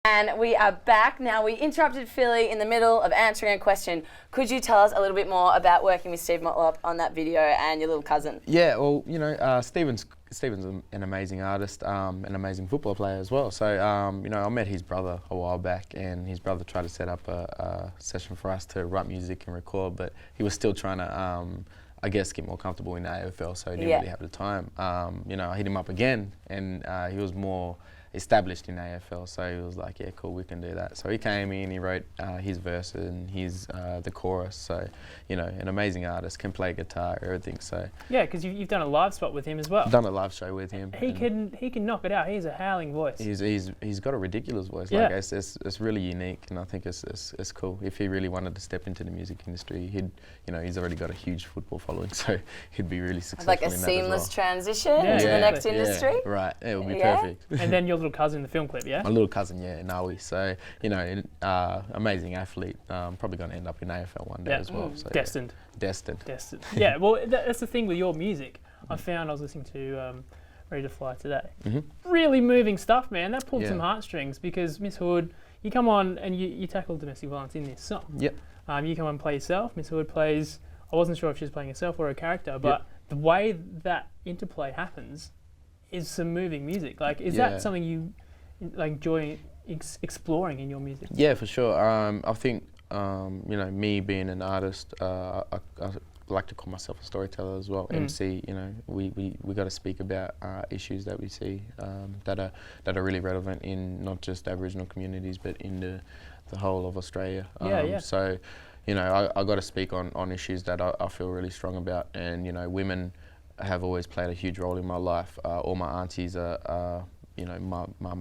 And we are back. Now, we interrupted Philly in the middle of answering a question. Could you tell us a little bit more about working with Steve Motlop on that video and your little cousin? Yeah, well, you know, Steven's an amazing artist, an amazing football player as well. So, you know, I met his brother a while back, and his brother tried to set up a session for us to write music and record, but he was still trying to, I guess, get more comfortable in the AFL, so he didn't really have the time. You know, I hit him up again, and he was more established in AFL, so he was like, yeah, cool, we can do that. So he came in, he wrote his verse and his the chorus. So, you know, an amazing artist, can play guitar, everything. So yeah, because you've done a live spot with him as well. Done a live show with him. He can knock it out. He's a howling voice. He's got a ridiculous voice. Yeah. Like it's really unique, and I think it's cool. If he really wanted to step into the music industry, he's already got a huge football following, so he'd be really successful. Like a in that seamless as well. transition to the next industry. Yeah, right, it would be perfect. And then your little cousin in the film clip, yeah? My little cousin, yeah, Nawi. So, you know, amazing athlete. Probably going to end up in AFL one day as well. So, Destined. Destined. Yeah, well, that's the thing with your music. I found I was listening to Ready to Fly today. Really moving stuff, man. That pulled some heartstrings because Miss Hood, you come on and you tackle domestic violence in this song. Yep. You come on and play yourself. Miss Hood plays, I wasn't sure if she was playing herself or a character, but the way that interplay happens is some moving music. Like, is that something you like enjoy exploring in your music? Yeah, for sure. I think you know, me being an artist, I like to call myself a storyteller as well. MC, you know, we got to speak about issues that we see that are really relevant in not just Aboriginal communities but in the whole of Australia. So, you know, I got to speak on issues that I feel really strong about, and you know, women have always played a huge role in my life. All my aunties are you know, my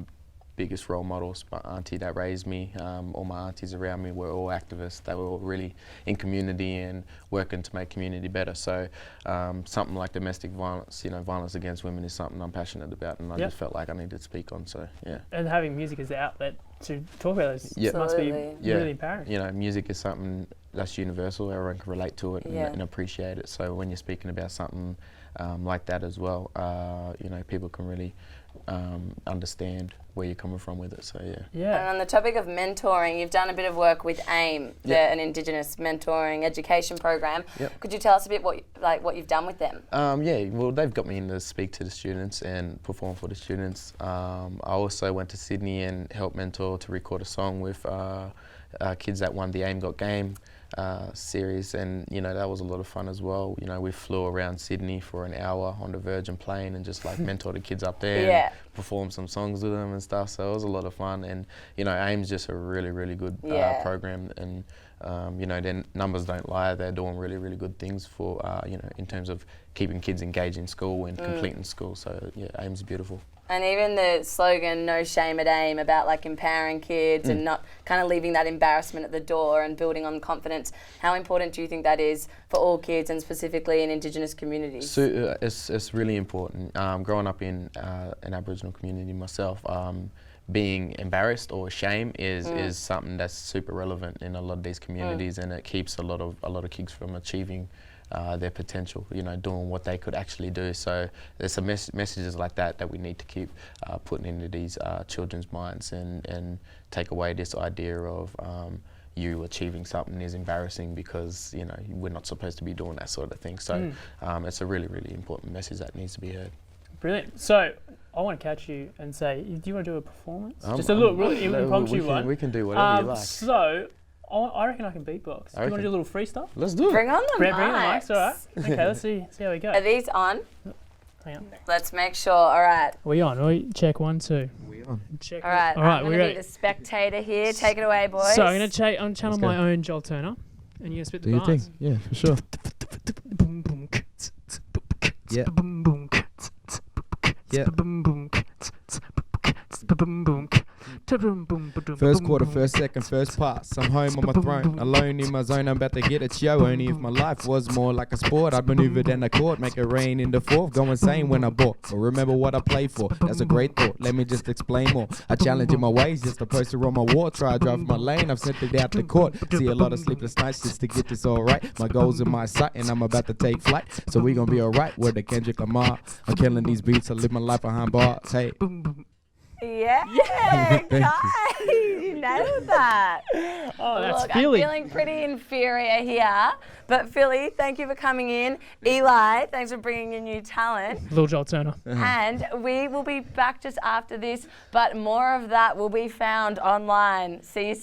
biggest role models. My auntie that raised me, all my aunties around me were all activists. They were all really in community and working to make community better. So something like domestic violence, you know, violence against women is something I'm passionate about, and I just felt like I needed to speak on. So yeah. And having music as the outlet to talk about those must be really empowering. You know, music is something that's universal. Everyone can relate to it and appreciate it. So when you're speaking about something like that as well, you know, people can really understand where you're coming from with it. So yeah. And on the topic of mentoring, you've done a bit of work with AIME, an Indigenous mentoring education program. Could you tell us a bit what you've done with them? Yeah, well, they've got me in to speak to the students and perform for the students. I also went to Sydney and helped mentor to record a song with kids that won the AIME Got Game series, and you know, that was a lot of fun as well. You know, we flew around Sydney for an hour on the Virgin plane and just like mentored the kids up there and performed some songs with them and stuff. So it was a lot of fun, and you know, AIME's just a really good program, and you know, their numbers don't lie. They're doing really good things for you know, in terms of keeping kids engaged in school and completing school. So yeah, AIME's beautiful. And even the slogan, no shame at AIME, about like empowering kids and not kind of leaving that embarrassment at the door and building on confidence. How important do you think that is for all kids and specifically in Indigenous communities? So, it's really important. Growing up in an Aboriginal community myself, being embarrassed or ashamed is something that's super relevant in a lot of these communities, and it keeps a lot of kids from achieving their potential, you know, doing what they could actually do. So there's some messages like that we need to keep putting into these children's minds, and take away this idea of you achieving something is embarrassing because, you know, we're not supposed to be doing that sort of thing. So it's a really important message that needs to be heard. Brilliant. So I want to catch you and say, do you want to do a performance? Just a little really impromptu one. We can do whatever you like. So I reckon I can beatbox. Do you want to do a little freestyle? Let's do it. Bring on the mics. Bring on the mics, all right. Okay, let's see how we go. Are these on? Hang on. Let's make sure. All right. We on? We check 1, 2. We on. Check. All right. I'm going to be the spectator here. Take it away, boys. So I'm going to channel my own Joel Turner, and you're going to spit the bars. Do your thing. Yeah, for sure. Yeah. First quarter, first second, first pass. I'm home on my throne, alone in my zone. I'm about to get it, yo. Only if my life was more like a sport, I'd maneuver then a court, make it rain in the fourth. Go insane when I bought. But remember what I play for. That's a great thought. Let me just explain more. I challenge in my ways, just a poster on my wall. Try to drive my lane. I've sent it out to court. See a lot of sleepless nights just to get this all right. My goals in my sight, and I'm about to take flight. So we gonna be alright. Word to Kendrick Lamar. I'm killing these beats. I live my life behind bars. Hey. Yeah, Thank you. guys, you nailed that. Oh, that's Look, Philly. I'm feeling pretty inferior here, but Philly, thank you for coming in. Eli, thanks for bringing in new talent. Lil Joel Turner. And we will be back just after this, but more of that will be found online. See you soon.